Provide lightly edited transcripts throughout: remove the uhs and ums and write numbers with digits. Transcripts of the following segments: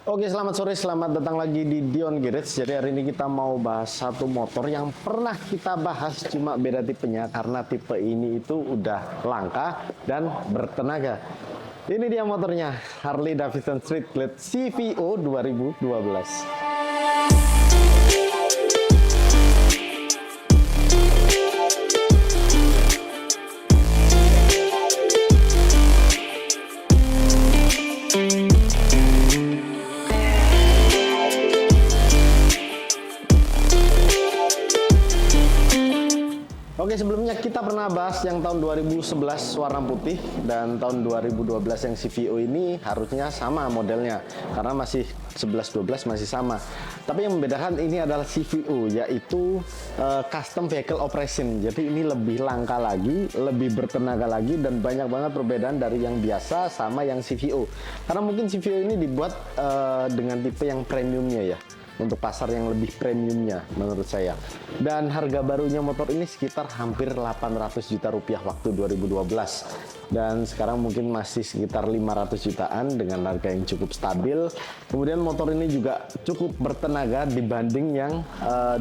Oke, selamat sore, selamat datang lagi di Dion Garage. Jadi hari ini kita mau bahas satu motor yang pernah kita bahas, cuma beda tipenya karena tipe ini itu udah langka dan bertenaga. Ini dia motornya, Harley Davidson Street Glide CVO 2012. Oke, sebelumnya kita pernah bahas yang tahun 2011 warna putih dan tahun 2012 yang CVO ini harusnya sama modelnya karena masih 11-12 masih sama. Tapi yang membedakan ini adalah CVO, yaitu Custom Vehicle Operation. Jadi ini lebih langka lagi, lebih bertenaga lagi, dan banyak banget perbedaan dari yang biasa sama yang CVO. Karena mungkin CVO ini dibuat dengan tipe yang premiumnya ya, untuk pasar yang lebih premiumnya menurut saya. Dan harga barunya motor ini sekitar hampir 800 juta rupiah waktu 2012, dan sekarang mungkin masih sekitar 500 jutaan dengan harga yang cukup stabil. Kemudian motor ini juga cukup bertenaga dibanding yang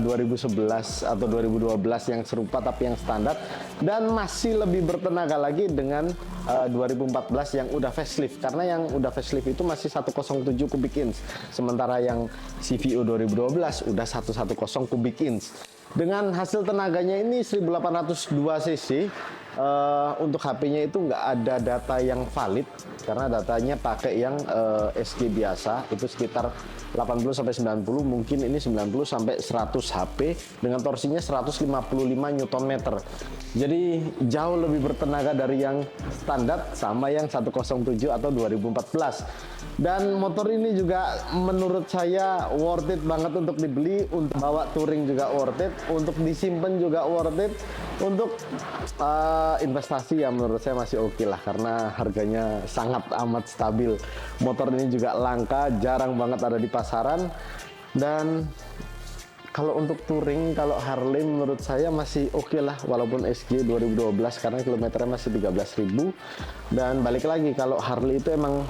2011 atau 2012 yang serupa tapi yang standar, dan masih lebih bertenaga lagi dengan 2014 yang udah facelift, karena yang udah facelift itu masih 107 kubik inch, sementara yang CVO 2012 udah 110 kubik inch. Dengan hasil tenaganya ini 1802 cc. Untuk HP-nya itu nggak ada data yang valid karena datanya pakai yang SG biasa, itu sekitar 80 sampai 90, mungkin ini 90 sampai 100 HP dengan torsinya 155 Nm. Jadi jauh lebih bertenaga dari yang standar sama yang 107 atau 2014. Dan motor ini juga menurut saya worth it banget untuk dibeli, untuk bawa touring juga worth it, untuk disimpan juga worth it, untuk investasi ya menurut saya masih oke lah karena harganya sangat amat stabil. Motor ini juga langka, jarang banget ada di pasaran. Dan kalau untuk touring, kalau Harley menurut saya masih oke lah walaupun SG 2012 karena kilometernya masih 13.000. Dan balik lagi, kalau Harley itu emang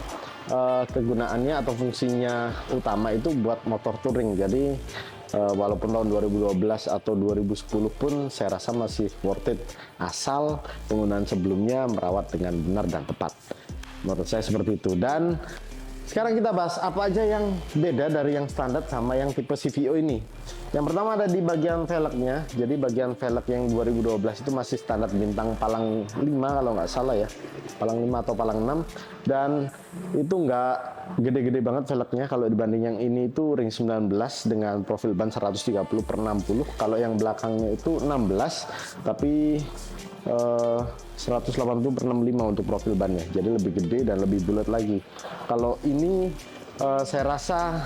kegunaannya atau fungsinya utama itu buat motor touring. Jadi walaupun tahun 2012 atau 2010 pun saya rasa masih worth it asal penggunaan sebelumnya merawat dengan benar dan tepat. Menurut saya seperti itu. Dan sekarang kita bahas apa aja yang beda dari yang standar sama yang tipe CVO ini. Yang pertama ada di bagian velgnya. Jadi bagian velg yang 2012 itu masih standar bintang palang 5 kalau nggak salah ya, palang 5 atau palang 6, dan itu nggak gede-gede banget velgnya. Kalau dibanding yang ini itu ring 19 dengan profil ban 130/60. Kalau yang belakangnya itu 16 tapi 180/65 untuk profil bannya, jadi lebih gede dan lebih bulat lagi. Kalau ini saya rasa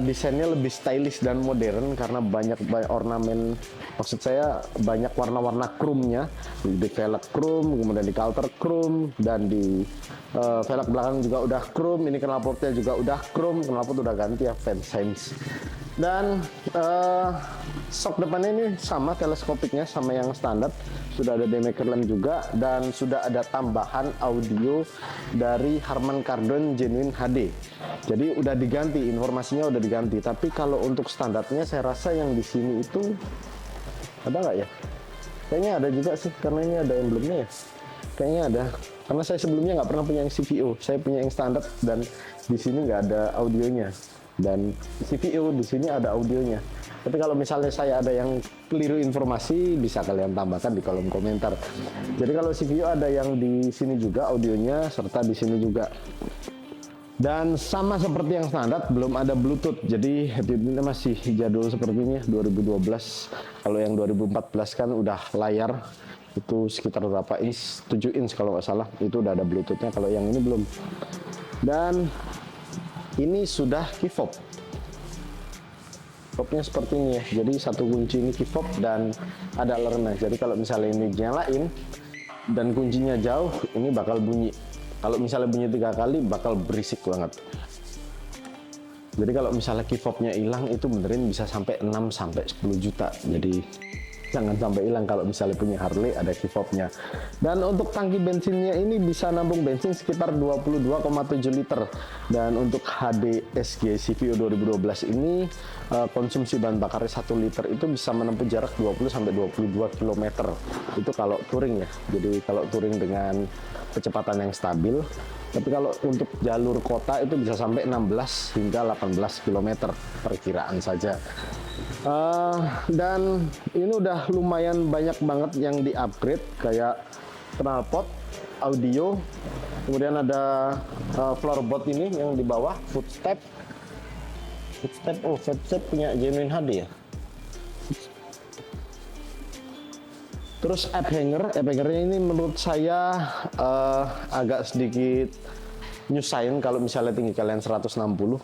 desainnya lebih stylish dan modern karena banyak ornamen, maksud saya banyak warna-warna chrome-nya, di velg chrome, kemudian di coulter chrome, dan di velg belakang juga udah chrome. Ini knalpotnya juga udah chrome, knalpot udah ganti ya, Fensheims. Dan shock depannya ini sama teleskopiknya sama yang standar, sudah ada daymaker lamp juga, dan sudah ada tambahan audio dari Harman Kardon Genuine HD. Jadi udah diganti, informasinya udah diganti. Tapi kalau untuk standarnya saya rasa yang di sini itu ada nggak ya? Kayaknya ada juga sih karena ini ada emblemnya ya. Kayaknya ada. Karena saya sebelumnya nggak pernah punya yang CVO, saya punya yang standar dan di sini nggak ada audionya. Dan CVO di sini ada audionya. Tapi kalau misalnya saya ada yang keliru informasi, bisa kalian tambahkan di kolom komentar. Jadi kalau CVO ada yang di sini juga audionya, serta di sini juga. Dan sama seperti yang standar, belum ada Bluetooth. Jadi ini masih jadul seperti ini, 2012. Kalau yang 2014 kan udah layar, itu sekitar berapa inch? 7 inch kalau nggak salah. Itu udah ada Bluetoothnya. Kalau yang ini belum. Dan ini sudah key fob. Fobnya seperti ini ya. Jadi satu kunci ini key fob dan ada alarmnya. Jadi kalau misalnya ini nyalain dan kuncinya jauh, ini bakal bunyi. Kalau misalnya bunyi 3 kali bakal berisik banget. Jadi kalau misalnya key fobnya hilang itu benerin bisa sampai 6 sampai 10 juta. Jadi jangan sampai hilang kalau misalnya punya Harley ada key fobnya. Dan untuk tangki bensinnya ini bisa nampung bensin sekitar 22,7 liter. Dan untuk HDSG CVO 2012 ini konsumsi bahan bakarnya 1 liter itu bisa menempuh jarak 20 sampai 22 km. Itu kalau touring ya. Jadi kalau touring dengan kecepatan yang stabil. Tapi kalau untuk jalur kota itu bisa sampai 16 hingga 18 km perkiraan saja. Dan ini udah lumayan banyak banget yang di-upgrade, kayak knalpot, audio, kemudian ada floorboard ini yang di bawah, footstep, footstep punya Genuine HD ya. Terus app hangernya ini menurut saya agak sedikit nyusahin kalau misalnya tinggi kalian 160,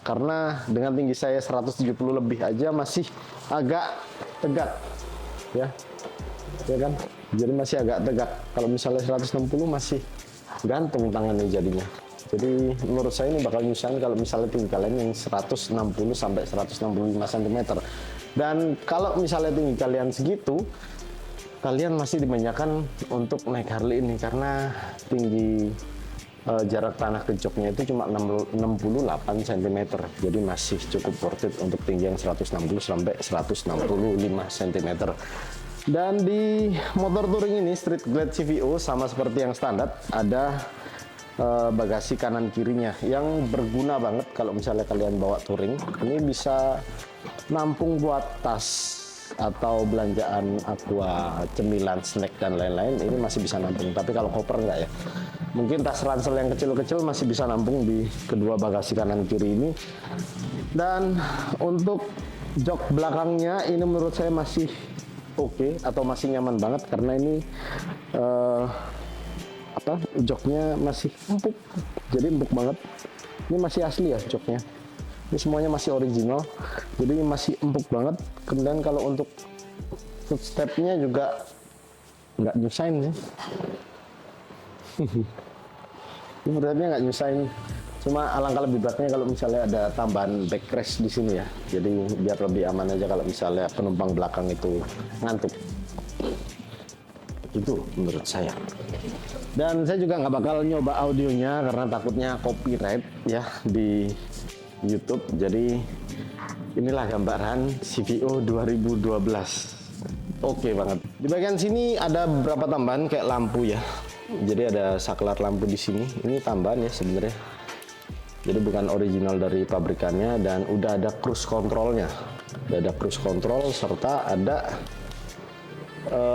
karena dengan tinggi saya 170 lebih aja masih agak tegak ya kan, jadi masih agak tegak. Kalau misalnya 160 masih gantung tangannya jadinya. Jadi menurut saya ini bakal nyusahin kalau misalnya tinggi kalian yang 160 sampai 165 cm. Dan kalau misalnya tinggi kalian segitu, kalian masih dimanjakan untuk naik Harley ini karena tinggi jarak tanah ke joknya itu cuma 68 cm. Jadi masih cukup worth it untuk tinggi yang 160 sampai 165 cm. Dan di motor touring ini Street Glide CVO sama seperti yang standar, ada bagasi kanan kirinya yang berguna banget kalau misalnya kalian bawa touring. Ini bisa nampung buat tas atau belanjaan aqua, cemilan, snack dan lain-lain, ini masih bisa nampung. Tapi kalau koper enggak ya. Mungkin tas ransel yang kecil-kecil masih bisa nampung di kedua bagasi kanan kiri ini. Dan untuk jok belakangnya ini menurut saya masih oke atau masih nyaman banget karena ini joknya masih empuk. Jadi empuk banget. Ini masih asli ya joknya. Ini semuanya masih original, jadi masih empuk banget. Kemudian kalau untuk footstepnya juga nggak nyusahin sih. Ini footstepnya nggak nyusahin. Cuma alangkah lebih baiknya kalau misalnya ada tambahan backrest di sini ya. Jadi biar lebih aman aja kalau misalnya penumpang belakang itu ngantuk. Itu menurut saya. Dan saya juga nggak bakal nyoba audionya karena takutnya copyright ya di YouTube. Jadi inilah gambaran CVO 2012. Oke banget. Di bagian sini ada beberapa tambahan kayak lampu ya. Jadi ada saklar lampu di sini. Ini tambahan ya sebenarnya. Jadi bukan original dari pabrikannya, dan udah ada cruise controlnya. Udah ada cruise control serta ada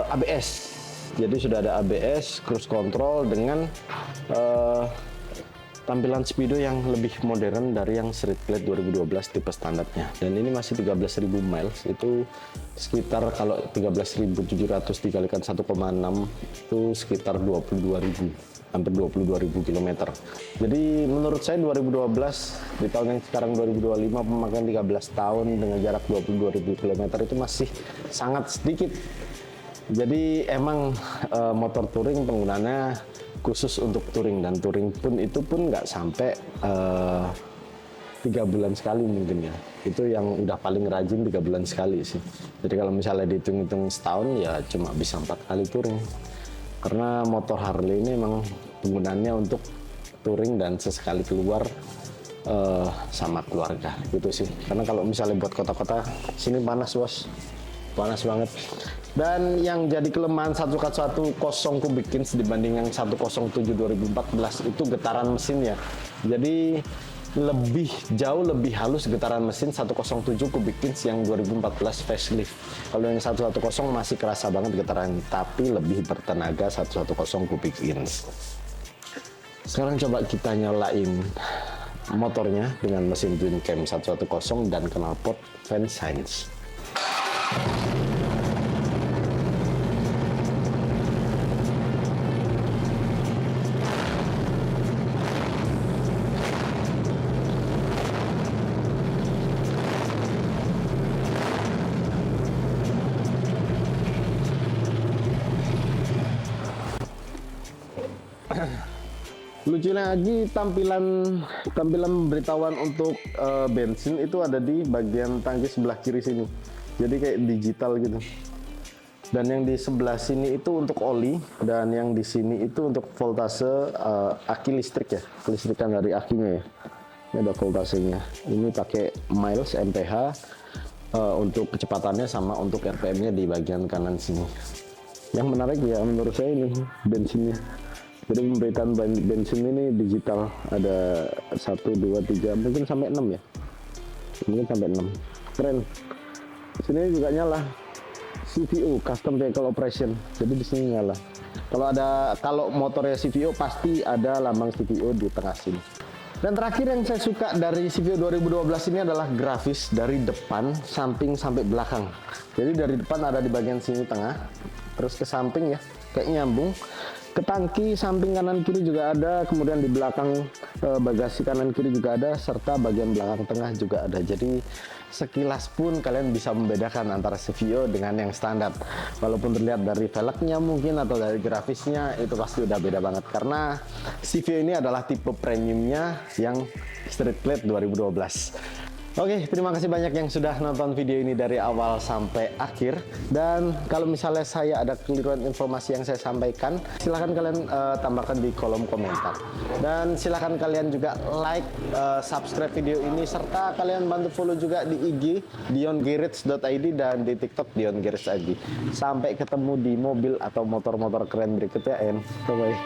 ABS. Jadi sudah ada ABS, cruise control dengan tampilan speedo yang lebih modern dari yang Street Glide 2012 tipe standarnya. Dan ini masih 13.000 miles, itu sekitar kalau 13.700 dikalikan 1,6 itu sekitar 22.000, hampir 22.000 km. Jadi menurut saya 2012 di tahun yang sekarang 2025 pemakaian 13 tahun dengan jarak 22.000 km itu masih sangat sedikit. Jadi emang motor touring penggunanya khusus untuk touring, dan touring pun itu pun nggak sampai 3 bulan sekali mungkin ya. Itu yang udah paling rajin 3 bulan sekali sih. Jadi kalau misalnya dihitung-hitung setahun ya cuma bisa 4 kali touring. Karena motor Harley ini emang penggunaannya untuk touring dan sesekali keluar sama keluarga gitu sih. Karena kalau misalnya buat kota-kota sini panas bos, panas banget. Dan yang jadi kelemahan 110 kubik inch dibanding yang 107 2014 itu getaran mesinnya. Jadi jauh lebih halus getaran mesin 107 kubik inch yang 2014 facelift. Kalau yang 110 masih kerasa banget getaran, tapi lebih bertenaga 110 kubik inch. Sekarang coba kita nyalain motornya dengan mesin twin cam 110 dan knalpot Van Science. Lucunya lagi tampilan pemberitahuan untuk bensin itu ada di bagian tangki sebelah kiri sini. Jadi kayak digital gitu. Dan yang di sebelah sini itu untuk oli, dan yang di sini itu untuk voltase aki listrik ya, kelistrikan dari akinya ya. Ini ada voltasenya. Ini pakai miles MPH untuk kecepatannya, sama untuk RPM-nya di bagian kanan sini. Yang menarik ya menurut saya ini bensinnya. Jadi pemberitaan bensin ini digital, ada 1, 2, 3, mungkin sampai 6 ya. Mungkin sampai 6. Keren. Sini juga nyala. CVO, Custom Vehicle Operation. Jadi di sini nyala. Kalau motornya CVO pasti ada lambang CVO di tengah sini. Dan terakhir yang saya suka dari CVO 2012 ini adalah grafis dari depan, samping sampai belakang. Jadi dari depan ada di bagian sini tengah, terus ke samping ya, kayak nyambung. Ke tangki samping kanan kiri juga ada, kemudian di belakang bagasi kanan kiri juga ada, serta bagian belakang tengah juga ada. Jadi sekilas pun kalian bisa membedakan antara CVO dengan yang standar. Walaupun terlihat dari velgnya mungkin atau dari grafisnya, itu pasti udah beda banget. Karena CVO ini adalah tipe premiumnya yang Street Plate 2012. Oke, terima kasih banyak yang sudah nonton video ini dari awal sampai akhir. Dan kalau misalnya saya ada keliruan informasi yang saya sampaikan, silahkan kalian tambahkan di kolom komentar. Dan silahkan kalian juga like, subscribe video ini, serta kalian bantu follow juga di IG diongarage.id dan di TikTok diongarage.id. Sampai ketemu di mobil atau motor-motor keren berikutnya, and bye-bye.